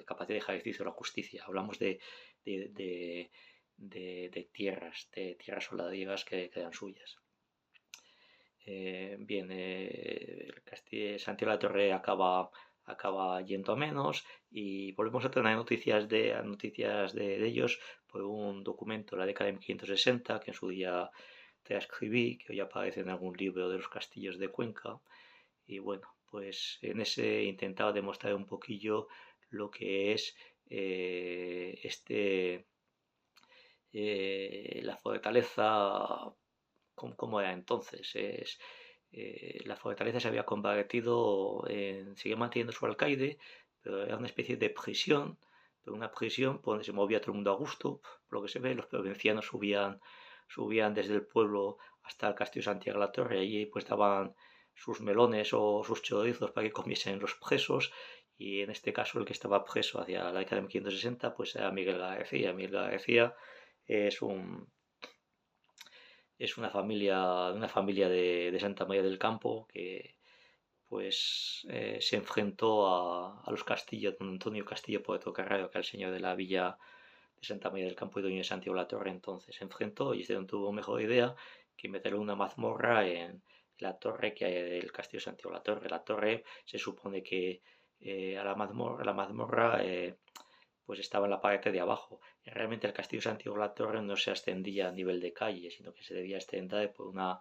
Speaker 1: capacidad de ejercicio de la justicia, hablamos de, de, de tierras soladiegas que eran suyas. Bien, el castillo Santiago de la Torre acaba yendo a menos y volvemos a tener noticias de ellos por un documento de la década de 1560 que en su día transcribí, que hoy aparece en algún libro de los castillos de Cuenca. Y bueno, pues en ese intentaba demostrar un poquillo lo que es la fortaleza como era entonces. La fortaleza se había convertido sigue manteniendo su alcaide, pero era una especie de prisión, pero una prisión por donde se movía todo el mundo a gusto. Por lo que se ve, los provincianos subían desde el pueblo hasta el castillo de Santiago de la Torre, y allí pues daban sus melones o sus chorizos para que comiesen los presos, y en este caso el que estaba preso hacia la década de 1560 pues era Miguel García. Miguel García es una familia de Santa María del Campo que pues se enfrentó a los Castillo, don Antonio Castillo Puerto Carrero, que era el señor de la villa de Santa María del Campo y dueño de Santiago de la Torre. Entonces se enfrentó y este no tuvo mejor idea que meterle una mazmorra en la torre que hay del Castillo de Santiago de la Torre. La torre se supone que a la mazmorra pues estaba en la parte de abajo. Y realmente el castillo de Santiago de la Torre no se ascendía a nivel de calle, sino que se debía extender por una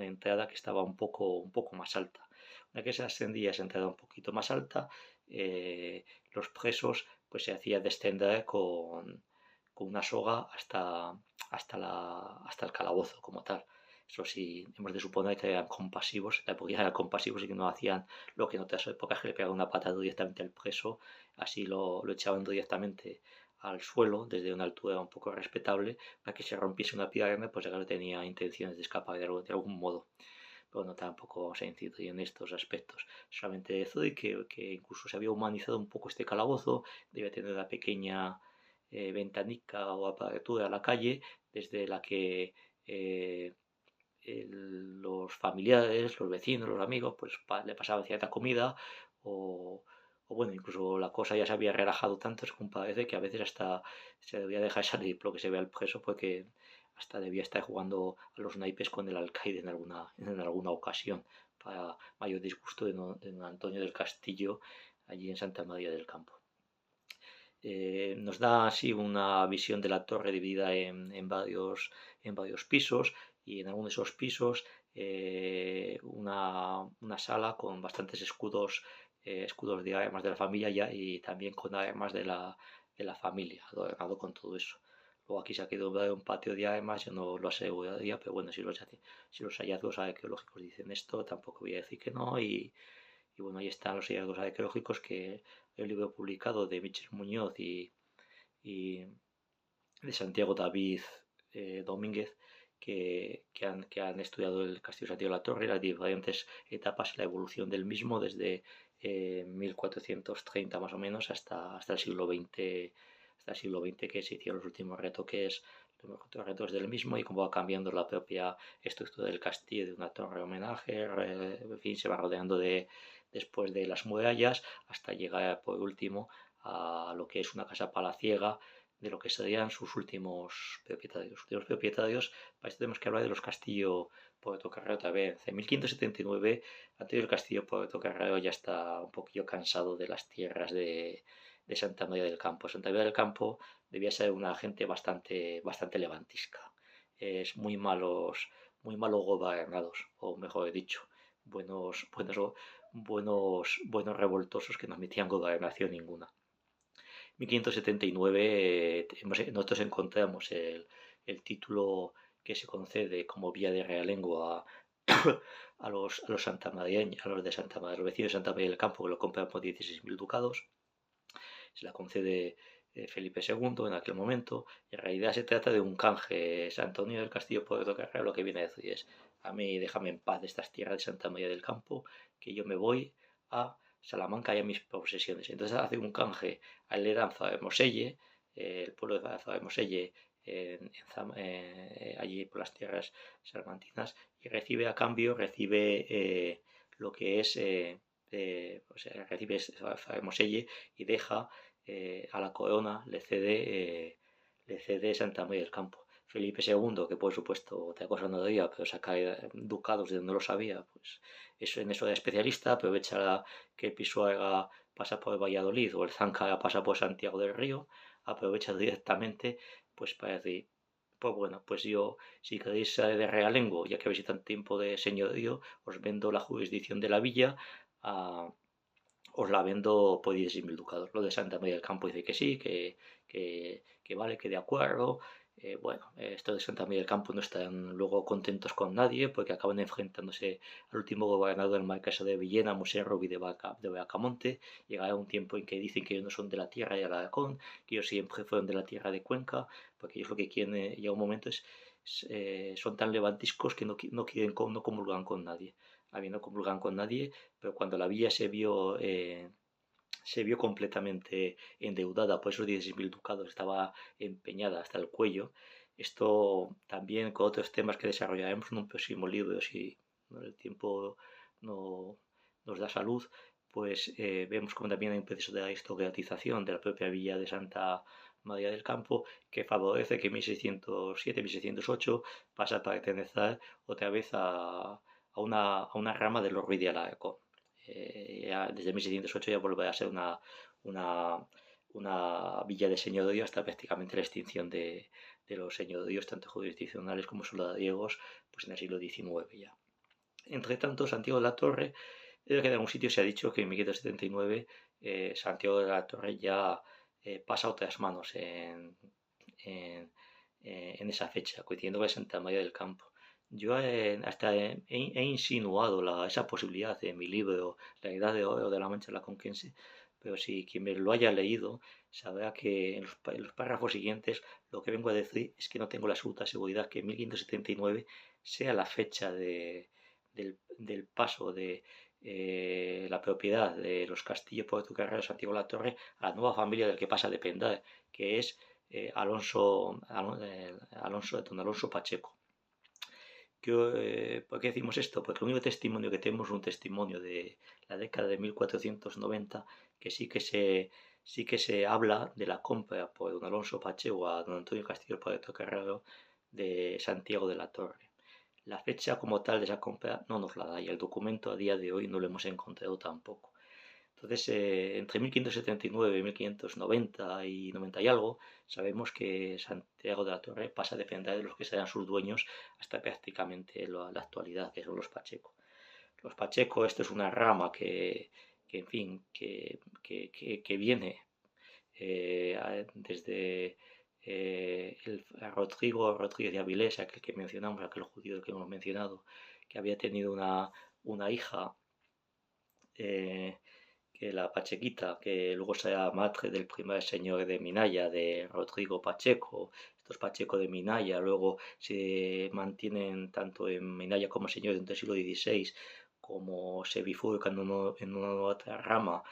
Speaker 1: entrada que estaba un poco más alta. Una que se ascendía esa entrada un poquito más alta, los presos pues se hacía descender con una soga hasta el calabozo como tal. Eso sí, hemos de suponer que eran compasivos, la época eran compasivos y que no hacían lo que en otras épocas, que le pegaban una patada directamente al preso, así lo echaban directamente al suelo desde una altura un poco respetable para que se rompiese una pierna, pues ya que tenía intenciones de escapar de algún modo. Pero no tampoco vamos a incidir en estos aspectos. Solamente decir que incluso se había humanizado un poco este calabozo, debe tener una pequeña ventanica o apertura a la calle desde la que los familiares, los vecinos, los amigos, pues le pasaban cierta comida o bueno, incluso la cosa ya se había relajado tanto, según parece, que a veces hasta se debía dejar salir lo que se ve al preso, porque hasta debía estar jugando a los naipes con el alcaide en alguna ocasión, para mayor disgusto de don Antonio del Castillo, allí en Santa María del Campo. Nos da así una visión de la torre dividida en varios pisos, y en algunos de esos pisos una sala con bastantes escudos de armas de la familia y también con armas de la familia, adornado con todo eso. Luego aquí se ha quedado un patio de armas, yo no lo aseguraría, pero bueno, si los hallazgos arqueológicos dicen esto, tampoco voy a decir que no. Y bueno, ahí están los hallazgos arqueológicos, que el libro publicado de Michel Muñoz y de Santiago David Domínguez, que han estudiado el Castillo de Santiago de la Torre, las diferentes etapas y la evolución del mismo desde 1430 más o menos hasta el siglo XX, que se hicieron los últimos retoques del mismo, y cómo va cambiando la propia estructura del castillo de una torre homenaje, en fin, se va rodeando después de las murallas hasta llegar por último a lo que es una casa palaciega de lo que serían sus últimos propietarios. Sus últimos propietarios, para esto tenemos que hablar de los Castillo Portocarrero otra vez. En 1579, antes del Castillo Portocarrero ya está un poquillo cansado de las tierras de Santa María del Campo. Santa María del Campo debía ser una gente bastante levantisca. Es muy malos gobernados, o mejor dicho, buenos revoltosos que no admitían gobernación ninguna. 1579 nosotros encontramos el título que se concede como vía de realengo a los santamarianos, a los de Santa María, los vecinos de Santa María del Campo, que lo compran por 16.000 ducados. Se la concede Felipe II en aquel momento. En realidad se trata de un canje. San Antonio del Castillo Portocarrero lo que viene a decir es: a mí déjame en paz de estas tierras de Santa María del Campo, que yo me voy a Salamanca y a mis posesiones. Entonces hace un canje a Leranza de Moselle, el pueblo de Moselle, allí por las tierras salmantinas, y recibe a cambio, lo que es, recibe Moselle y deja a la corona, le cede Santa María del Campo. Felipe II, que por supuesto otra cosa no debía, pero saca ducados de donde no lo sabía, pues eso, en eso era especialista. Aprovecha que el Pisuerga pasa por Valladolid o el Zanca pasa por Santiago del Río, aprovecha directamente pues para decir: pues bueno, pues yo, si queréis de realengo, ya que habéis tanto tiempo de señorío, os vendo la jurisdicción de la villa, os la vendo por 16.000 ducados. Lo de Santa María del Campo dice que sí, que vale, que de acuerdo. Bueno, estos de Santa María del Campo no están luego contentos con nadie, porque acaban enfrentándose al último gobernador del Marqués de Villena, Mosén Roví de Bracamonte. Llegará un tiempo en que dicen que ellos no son de la tierra de Alarcón, que ellos siempre fueron de la tierra de Cuenca, porque ellos lo que quieren, llega un momento, son tan levantiscos que no comulgan con nadie. No comulgan con nadie, pero cuando la villa se vio completamente endeudada por esos 16.000 ducados, estaba empeñada hasta el cuello. Esto también con otros temas que desarrollaremos en un próximo libro, si el tiempo no nos da salud, pues vemos como también hay un proceso de aristocratización de la propia villa de Santa María del Campo, que favorece que en 1607-1608 pasa a pertenecer otra vez a una rama de los Ruiz de Alarcón. Desde 1608 ya volverá a ser una villa de señorío hasta prácticamente la extinción de los señoríos, tanto jurisdiccionales como soldadiegos, pues en el siglo XIX ya. Entre tanto, Santiago de la Torre, que en algún sitio se ha dicho que en 1579 Santiago de la Torre ya pasa a otras manos en esa fecha, coincidiendo con Santa María del Campo. Yo hasta he insinuado esa posibilidad en mi libro La Edad de Oro de la Mancha Laconquense, pero si quien me lo haya leído sabrá que en los párrafos siguientes lo que vengo a decir es que no tengo la absoluta seguridad que 1579 sea la fecha del paso de la propiedad de los Castillo Portocarrero de Santiago de la Torre a la nueva familia del que pasa a depender, que es don Alonso Pacheco. ¿Por qué decimos esto? Porque el único testimonio que tenemos es un testimonio de la década de 1490, que sí que se habla de la compra por don Alonso Pacheco a don Antonio Castillo Portocarrero de Santiago de la Torre. La fecha como tal de esa compra no nos la da, y el documento a día de hoy no lo hemos encontrado tampoco. Entonces, entre 1579 y 1590 y 90 y algo, sabemos que Santiago de la Torre pasa a depender de los que serán sus dueños hasta prácticamente la actualidad, que son los Pacheco. Los Pacheco, esto es una rama en fin, que viene desde Rodrigo de Avilés, aquel que mencionamos, aquel judío que hemos mencionado, que había tenido una hija, que la Pachequita, que luego será madre del primer señor de Minaya, de Rodrigo Pacheco. Estos Pacheco de Minaya luego se mantienen tanto en Minaya como señores durante el siglo XVI, como se bifurcan en una otra rama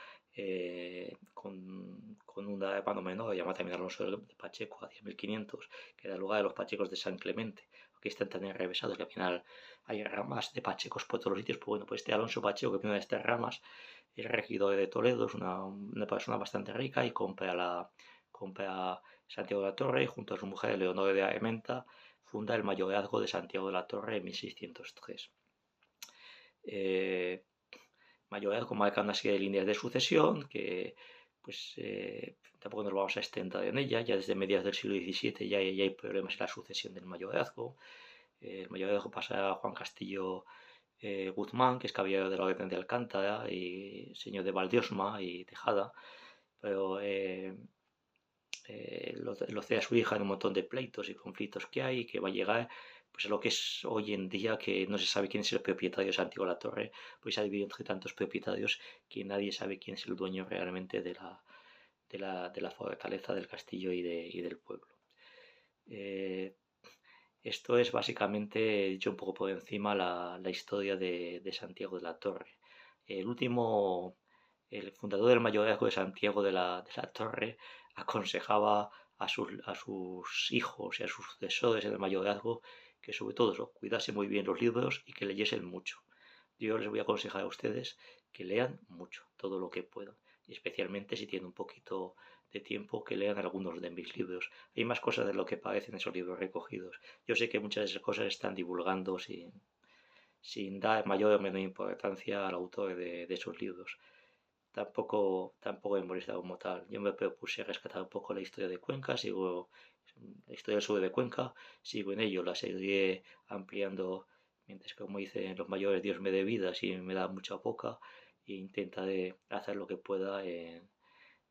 Speaker 1: con un hermano menor llamado también Alonso de Pacheco hacia 1500, que da lugar a los Pachecos de San Clemente, que están tan enrevesados que al final hay ramas de Pachecos por todos los sitios. Pues bueno, pues este Alonso Pacheco, que viene de estas ramas, el regidor de Toledo, es una persona bastante rica y compra Santiago de la Torre, y junto a su mujer Leonor de Armenta, funda el mayorazgo de Santiago de la Torre en 1603. Mayorazgo marca una serie de líneas de sucesión que pues tampoco nos vamos a extender en ella. Ya desde mediados del siglo XVII ya hay problemas en la sucesión del mayorazgo. El mayorazgo pasa a Juan Castillo Guzmán, que es caballero de la Orden de Alcántara y señor de Valdiosma y Tejada, pero lo cede a su hija en un montón de pleitos y conflictos que hay, que va a llegar pues a lo que es hoy en día, que no se sabe quién es el propietario de Santiago de la Torre, pues se ha dividido entre tantos propietarios que nadie sabe quién es el dueño realmente de la fortaleza, del castillo y del pueblo. Esto es básicamente, dicho un poco por encima, la historia de Santiago de la Torre. El fundador del mayorazgo de Santiago de la Torre aconsejaba a sus hijos y a sus sucesores en el mayorazgo que sobre todo eso, cuidase muy bien los libros y que leyesen mucho. Yo les voy a aconsejar a ustedes que lean mucho, todo lo que puedan, y especialmente si tienen un poquito de tiempo, que lean algunos de mis libros. Hay más cosas de lo que parecen esos libros recogidos. Yo sé que muchas de esas cosas están divulgando sin dar mayor o menor importancia al autor de esos libros. Tampoco me molesta como tal. Yo me propuse rescatar un poco la historia de Cuenca, sigo la historia del sur de Cuenca, sigo en ello, la seguiré ampliando mientras, como dicen los mayores, Dios me dé vida, si me da mucha poca, e intentaré hacer lo que pueda en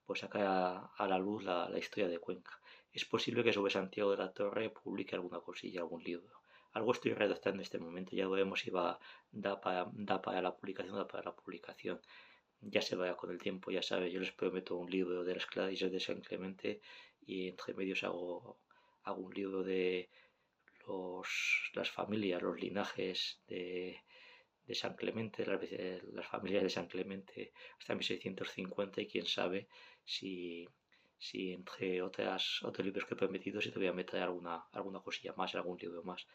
Speaker 1: pues sacar a la luz la historia de Cuenca. Es posible que sobre Santiago de la Torre publique alguna cosilla, algún libro. Algo estoy redactando en este momento, ya veremos si da para la publicación o da para la publicación. Ya se va con el tiempo, ya sabes, yo les prometo un libro de las Clarisas de San Clemente y entre medios hago un libro de las familias, los linajes de San Clemente, las familias de San Clemente hasta 1650, y quién sabe si entre otros libros que he prometido, si te voy a meter alguna cosilla más, algún libro más.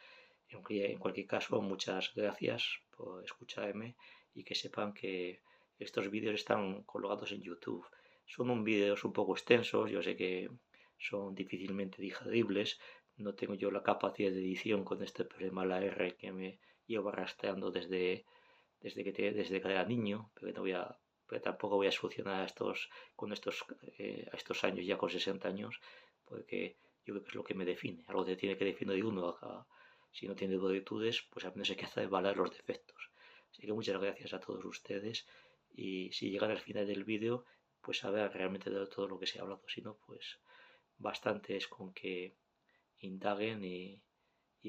Speaker 1: En cualquier caso, muchas gracias por escucharme y que sepan que estos vídeos están colgados en YouTube. Son vídeos un poco extensos, yo sé que son difícilmente digeribles, no tengo yo la capacidad de edición con este problema, la R, que me llevo arrastrando desde que era niño, pero tampoco voy a solucionar a estos años, ya con 60 años, porque yo creo que es lo que me define, algo que tiene que definir uno. Si no tiene virtudes, pues al menos hay que hacer valer los defectos. Así que muchas gracias a todos ustedes, y si llegan al final del vídeo, pues saber realmente de todo lo que se ha hablado. Si no, pues bastante es con que indaguen y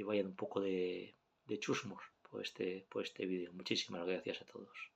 Speaker 1: vayan un poco de chusmos por este vídeo. Muchísimas gracias a todos.